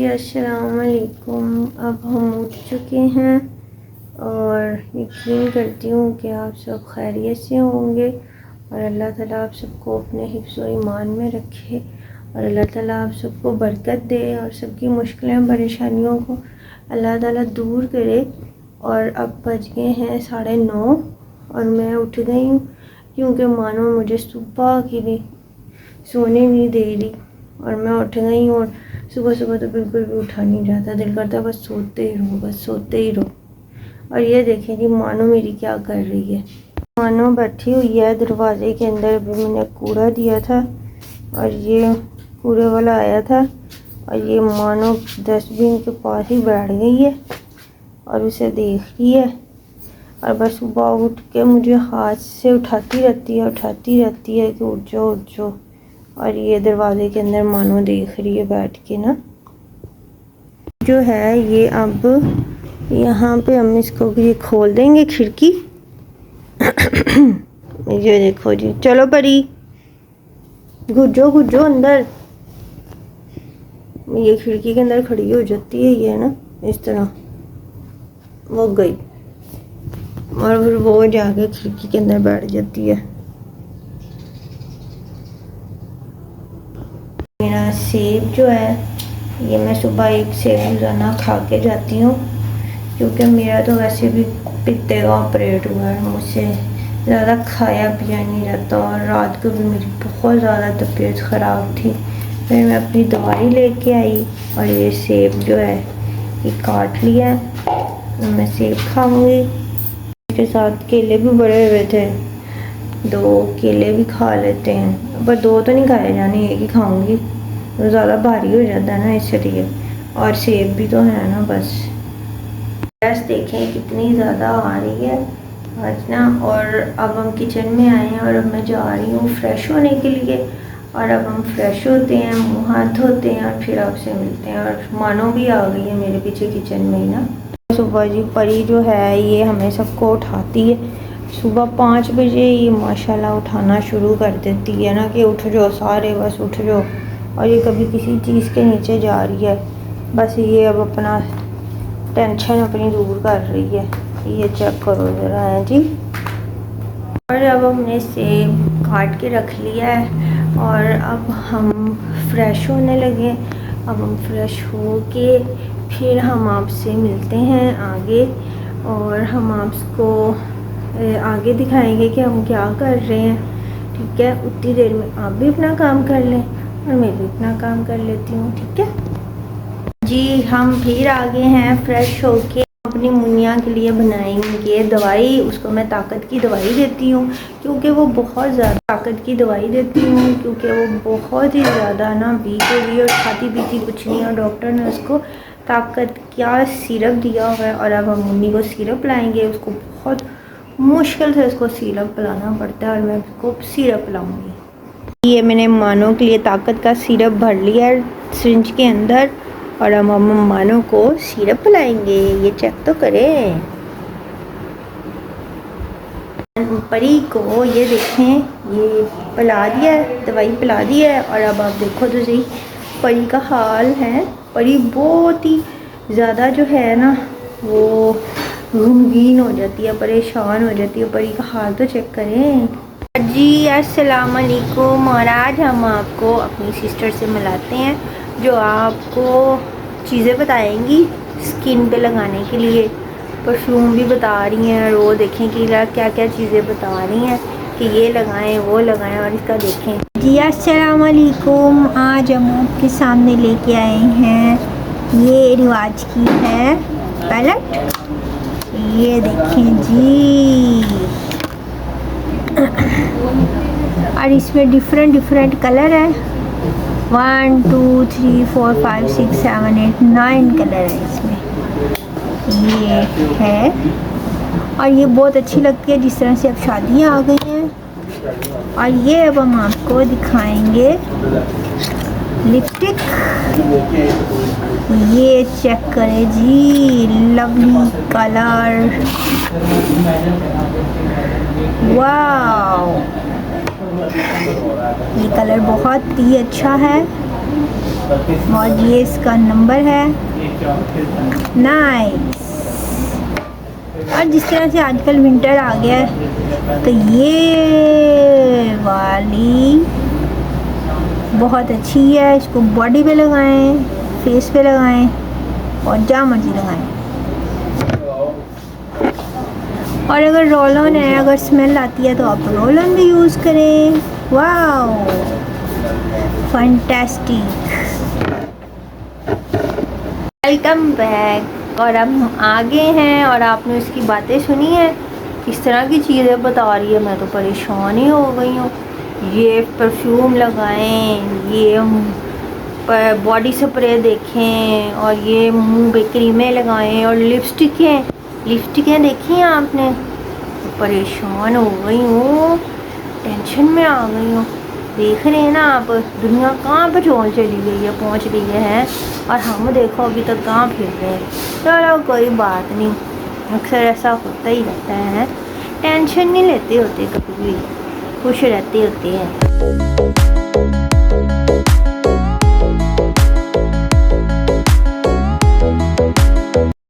अस्सलाम वालेकुम। अब हम उठ चुके हैं और यकीन करती हूँ कि आप सब खैरियत से होंगे और अल्लाह ताला आप सबको अपने हिफ्ज़ व ईमान में रखे और अल्लाह ताला आप सबको बरकत दे और सबकी मुश्किलें परेशानियों को अल्लाह ताला दूर करे। और अब बज गए हैं 9:30 और मैं उठ गई हूँ क्योंकि मानो मुझे सुबह की भी सोने नहीं दे रही और मैं उठ गई हूँ। और सुबह सुबह तो बिल्कुल भी उठा नहीं जाता, दिल करता बस सोते ही रहो, बस सोते ही रहो। और ये देखें कि मानो मेरी क्या कर रही है। मानो बैठी हुई है दरवाजे के अंदर। अभी मैंने कूड़ा दिया था और ये कूड़े वाला आया था और ये मानो डस्टबिन के पास ही बैठ गई है और उसे देख रही है और बस सुबह उठ के मुझे हाथ से उठाती रहती है कि उठ जाओ। और ये दरवाजे के अंदर मानो देख रही है बैठ के ना जो है ये। अब यहाँ पे हम इसको ये खोल देंगे खिड़की। ये देखो जी, चलो परी घुजो अंदर। ये खिड़की के अंदर खड़ी हो जाती है ये ना, इस तरह वो गई और फिर वो जाके खिड़की के अंदर बैठ जाती है। मेरा सेब जो है ये मैं सुबह एक सेब रोज़ाना खा के जाती हूँ क्योंकि मेरा तो वैसे भी पित्ते का ऑपरेट हुआ है, मुझसे ज़्यादा खाया पिया नहीं जाता और रात को भी मेरी बहुत ज़्यादा तबीयत ख़राब थी। फिर मैं अपनी दवाई लेके आई और ये सेब जो है ये काट लिया। मैं सेब खाऊंगी, इसके साथ केले भी बड़े हुए थे, 2 केले भी खा लेते हैं, पर 2 तो नहीं खाए जाने, एक ही खाऊंगी, तो ज़्यादा भारी हो जाता है ना इसलिए। और सेब भी तो है ना। बस गैस देखें कितनी ज़्यादा आ रही है आज ना। और अब हम किचन में आए हैं और अब मैं जा रही हूँ फ्रेश होने के लिए। और अब हम फ्रेश होते हैं, मुँह हाथ धोते हैं और फिर आपसे मिलते हैं। और मानो भी आ गई है मेरे पीछे किचन में ही ना। सुबह जी परी जो है ये हमें सबको उठाती है सुबह 5 बजे। ये माशाल्लाह उठाना शुरू कर देती है ना कि उठ जाओ सारे, बस उठ जाओ। और ये कभी किसी चीज़ के नीचे जा रही है, बस ये अब अपना टेंशन अपनी दूर कर रही है। ये चेक करो ज़रा है जी। और अब हमने सेब काट के रख लिया है और अब हम फ्रेश होने लगे। अब हम फ्रेश हो के फिर हम आपसे मिलते हैं आगे और हम आपको आगे दिखाएंगे कि हम क्या कर रहे हैं। ठीक है, उतनी देर में आप भी अपना काम कर लें और मैं भी अपना काम कर लेती हूँ। ठीक है जी, हम फिर आगे हैं फ्रेश होके। अपनी मुनिया के लिए बनाएंगे दवाई। उसको मैं ताकत की दवाई देती हूँ क्योंकि वो बहुत ज़्यादा ताकत की दवाई देती हूँ क्योंकि वो बहुत ही ज़्यादा ना वीक हो गई और खाती पीती कुछ नहीं। और डॉक्टर ने उसको ताकत का सिरप दिया हुआ है और अब हम मुन्नी को सिरप पिलाएंगे। उसको बहुत मुश्किल से उसको सिरप पिलाना पड़ता है और मैं उसको सिरप पिलाऊँगी। ये मैंने मानो के लिए ताकत का सिरप भर लिया है सिरिंज के अंदर और हम मानो को सिरप पिलाएंगे। ये चेक तो करें परी को, ये देखें ये पिला दिया है, दवाई पिला दी है। और अब आप देखो तो सही परी का हाल है। परी बहुत ही ज़्यादा जो है ना वो गमगीन हो जाती है, परेशान हो जाती है। परी का हाल तो चेक करें जी। अस्सलाम वालेकुम। और आज हम आपको अपनी सिस्टर से मिलाते हैं जो आपको चीज़ें बताएंगी स्किन पे लगाने के लिए। परफ्यूम भी बता रही हैं और वो देखें कि क्या क्या चीज़ें बता रही हैं कि ये लगाएं वो लगाएं। और इसका देखें जी। अस्सलाम वालेकुम। आज हम आपके सामने लेके आए हैं ये रिवाज की है पैलेट। ये देखें जी। और इसमें डिफरेंट कलर है। 1 2 3 4 5 6 7 8 9 कलर है इसमें। ये है और ये बहुत अच्छी लगती है जिस तरह से अब शादियाँ आ गई हैं। और ये अब हम आपको दिखाएंगे लिपस्टिक। ये चेक करें जी, लवली कलर, वाव। ये कलर बहुत ही अच्छा है और ये इसका नंबर है। नाइस। और जिस तरह से आजकल विंटर आ गया है तो ये वाली बहुत अच्छी है। इसको बॉडी पे लगाएं, फेस पे लगाएं और जहाँ मर्जी लगाएं। और अगर रोल ऑन है, अगर स्मेल आती है तो आप रोल ऑन भी यूज़ करें। Wow fantastic. Welcome back. और अब हम आगे हैं और आपने इसकी बातें सुनी है, किस तरह की चीज़ें बता रही है। मैं तो परेशान ही हो गई हूँ। ये परफ्यूम लगाएं, ये बॉडी स्प्रे देखें और ये मुंह पे क्रीमें लगाएं और लिपस्टिकें देखी हैं आपने। परेशान हो गई हूँ, टेंशन में आ गई हूँ। देख रहे हैं ना आप, दुनिया कहाँ पे चली गई है, पहुँच गई है। और हम देखो अभी तक कहाँ फिर रहे हैं। चलो कोई बात नहीं, अक्सर ऐसा होता ही रहता है। टेंशन नहीं लेते होते, कभी भी खुश रहते होते हैं।